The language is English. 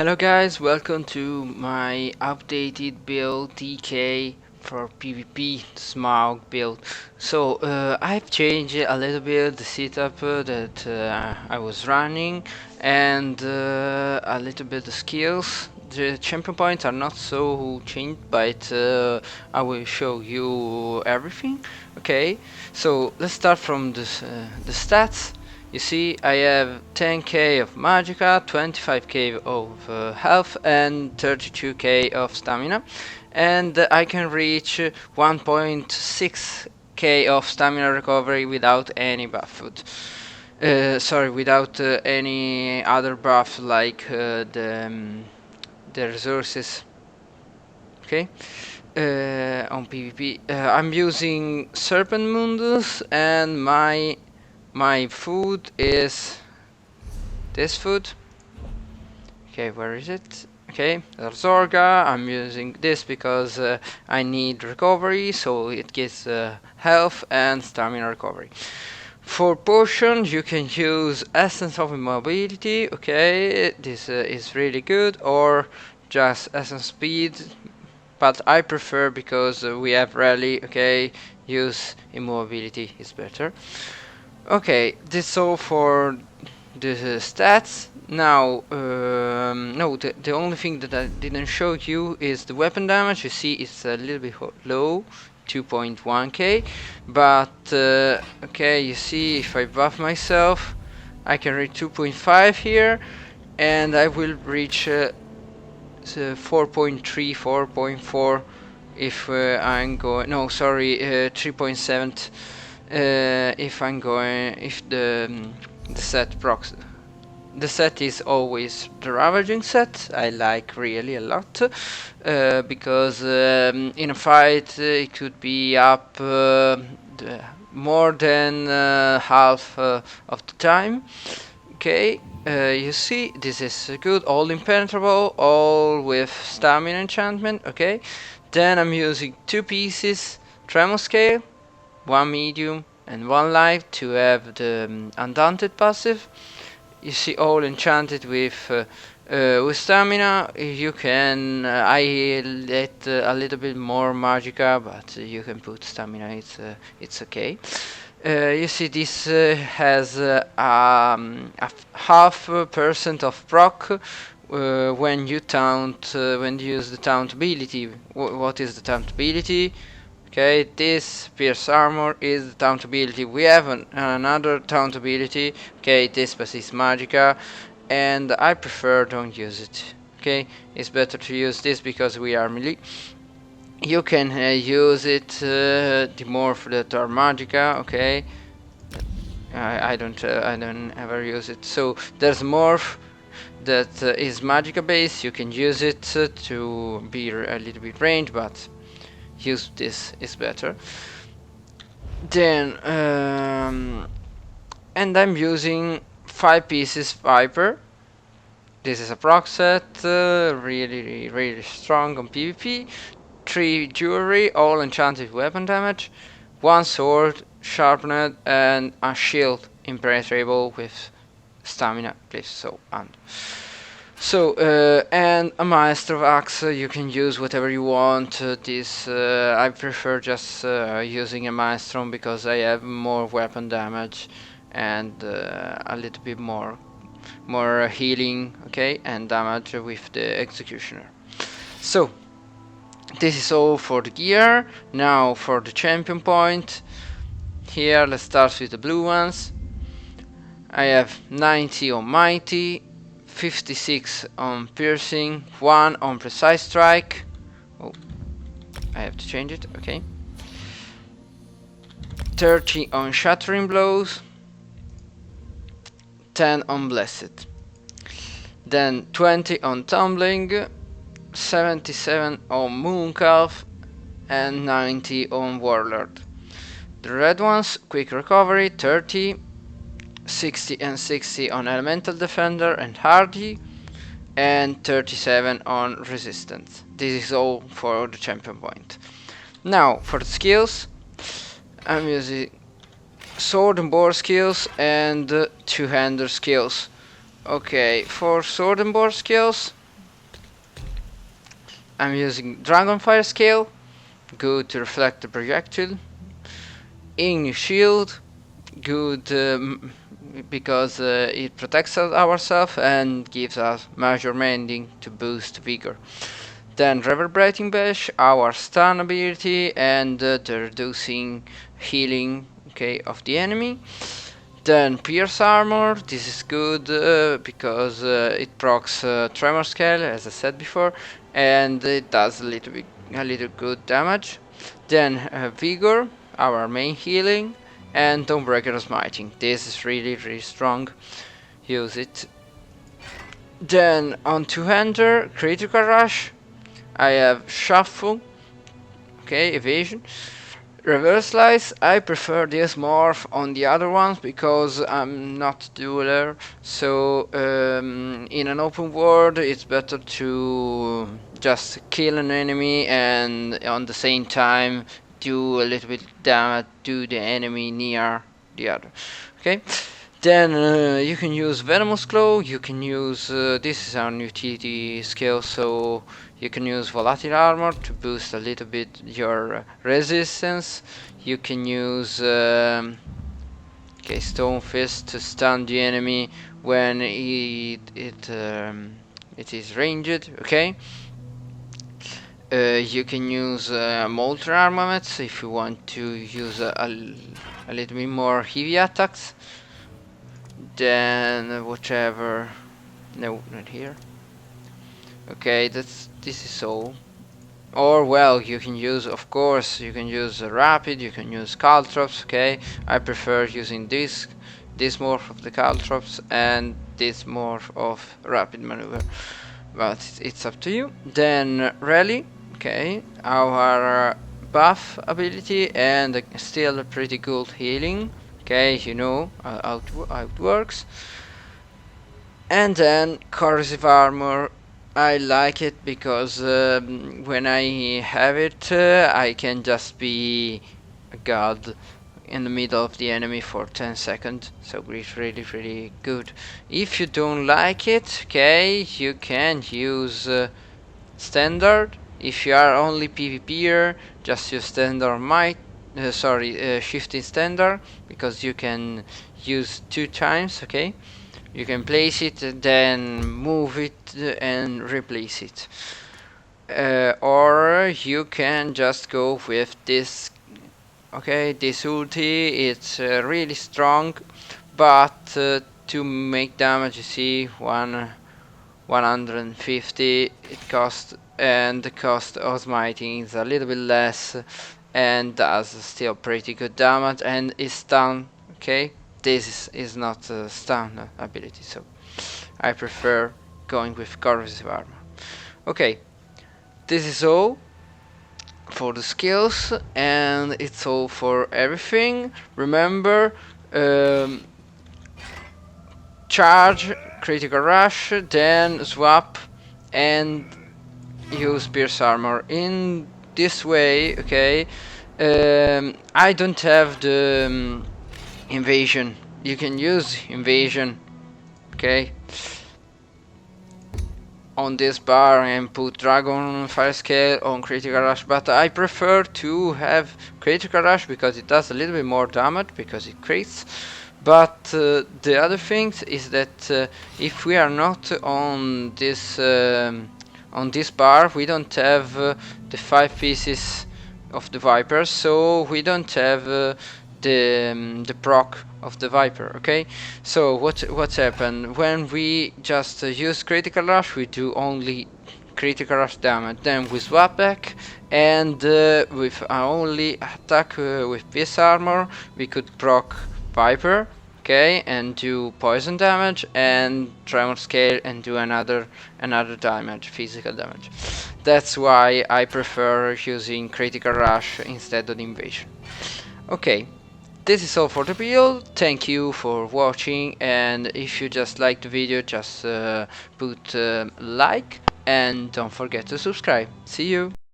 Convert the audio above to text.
Hello guys, welcome to my updated build DK for PvP Smaug build. I've changed a little bit the setup that I was running and a little bit the skills. The champion points are not so changed, but I will show you everything. Okay, so let's start from the stats. You see, I have 10k of magicka, 25k of health, and 32k of stamina, and I can reach 1.6k of stamina recovery without any buff. Sorry, without any other buff like the resources. Okay. On PvP, I'm using Serpent Mundus, and my food is this food. Okay, where is it? Okay, Zorga. I'm using this because I need recovery, so it gives health and stamina recovery. For potions, you can use Essence of Immobility. Okay, this is really good, or just Essence Speed, but I prefer because we have rally. Okay, use Immobility is better. Okay, this is all for the stats. Now, no, the only thing that I didn't show you is the weapon damage. You see it's a little bit low, 2.1k, but okay, you see if I buff myself, I can reach 2.5 here, and I will reach 4.3, 4.4 if I'm going, no, sorry, 3.7 if I'm going, if the set procs. The set is always the Ravaging set. I like really a lot because in a fight it could be up more than half of the time. Okay, you see, this is good. All impenetrable, all with stamina enchantment. Okay, then I'm using two pieces, tremor scale, one medium and one light to have the undaunted passive. You see, all enchanted with stamina. You can I let a little bit more magicka, but you can put stamina. It's okay. You see, this has a half percent of proc when you taunt when you use the taunt ability. What is the taunt ability? Okay, this pierce armor is the taunt ability. We have another taunt ability. Okay, this is magicka, and I prefer don't use it. Okay, it's better to use this because we are melee. You can use it the morph that are magicka. Okay, I don't ever use it. So there's morph that is magicka based. You can use it to be a little bit range, but use this is better. Then and I'm using 5 pieces Viper. This is a proc set, really strong on PvP. 3 jewelry, all enchanted weapon damage. 1 sword, sharpened, and a shield impenetrable with stamina, please. And a maestro axe. You can use whatever you want. I prefer just using a maestro because I have more weapon damage and a little bit more healing, okay, and damage with the executioner. So this is all for the gear. Now for the champion point. Here, let's start with the blue ones. I have 90 on mighty, 56 on piercing, 1 on precise strike. Oh, I have to change it, okay. 30 on shattering blows, 10 on blessed. Then 20 on tumbling, 77 on mooncalf, and 90 on warlord. The red ones, quick recovery, 30, 60 and 60 on elemental defender and hardy, and 37 on resistance. This is all for the champion point. Now for the skills, I'm using sword and board skills and two-hander skills. Okay, for sword and board skills, I'm using Dragonfire scale, good to reflect the projectile. Ignis shield, good because it protects ourselves and gives us major mending to boost vigor. Then reverberating bash, our stun ability and the reducing healing, okay, of the enemy. Then pierce armor, this is good because it procs tremor scale, as I said before, and it does a little good damage. Then vigor, our main healing, and Dawnbreaker smiting. This is really strong. Use it. Then on two-hander, critical rush. I have shuffle, okay, evasion. Reverse slice, I prefer this more on the other ones because I'm not dueler, so in an open world it's better to just kill an enemy and on the same time do a little bit damage to the enemy near the other. Okay, then you can use Venomous Claw, you can use, this is our utility skill, so you can use Volatile Armor to boost a little bit your resistance. You can use okay, Stone Fist to stun the enemy when it is ranged, okay? You can use Molten Armaments if you want to use a little bit more heavy attacks. Then whatever, no, not here. Okay, this is all. Or well, you can use, of course, you can use rapid, you can use caltrops. Okay, I prefer using this morph of the caltrops and this morph of rapid maneuver, but it's up to you. Then rally, okay, our buff ability and still a pretty good healing. Okay, you know how it works. And then corrosive armor, I like it because when I have it I can just be a god in the middle of the enemy for 10 seconds, so it's really good. If you don't like it, okay, you can use standard. If you are only PvPer, just use standard might, shifting standard, because you can use 2 times, okay? You can place it, then move it and replace it. Or you can just go with this, okay, this ulti. It's really strong, but to make damage, you see, 150 it costs, and the cost of smiting is a little bit less and does still pretty good damage and is stun, okay? This is not a stun ability, so I prefer going with corrosive armor. Okay, this is all for the skills and it's all for everything. Remember, charge, critical rush, then swap and use pierce armor in this way, okay? I don't have the invasion. You can use invasion, okay, on this bar and put dragon fire scale on critical rush, but I prefer to have critical rush because it does a little bit more damage because it crits. But the other thing is that if we are not on this bar, we don't have the 5 pieces of the Viper, so we don't have the proc of the Viper, okay? So what's happened when we just use critical rush? We do only critical rush damage, then we swap back and with our only attack with pierce armor we could proc Viper, okay, and do poison damage and tremor scale and do another damage, physical damage. That's why I prefer using critical rush instead of invasion. Okay, this is all for the build. Thank you for watching, and if you just liked the video, just put like and don't forget to subscribe. See you!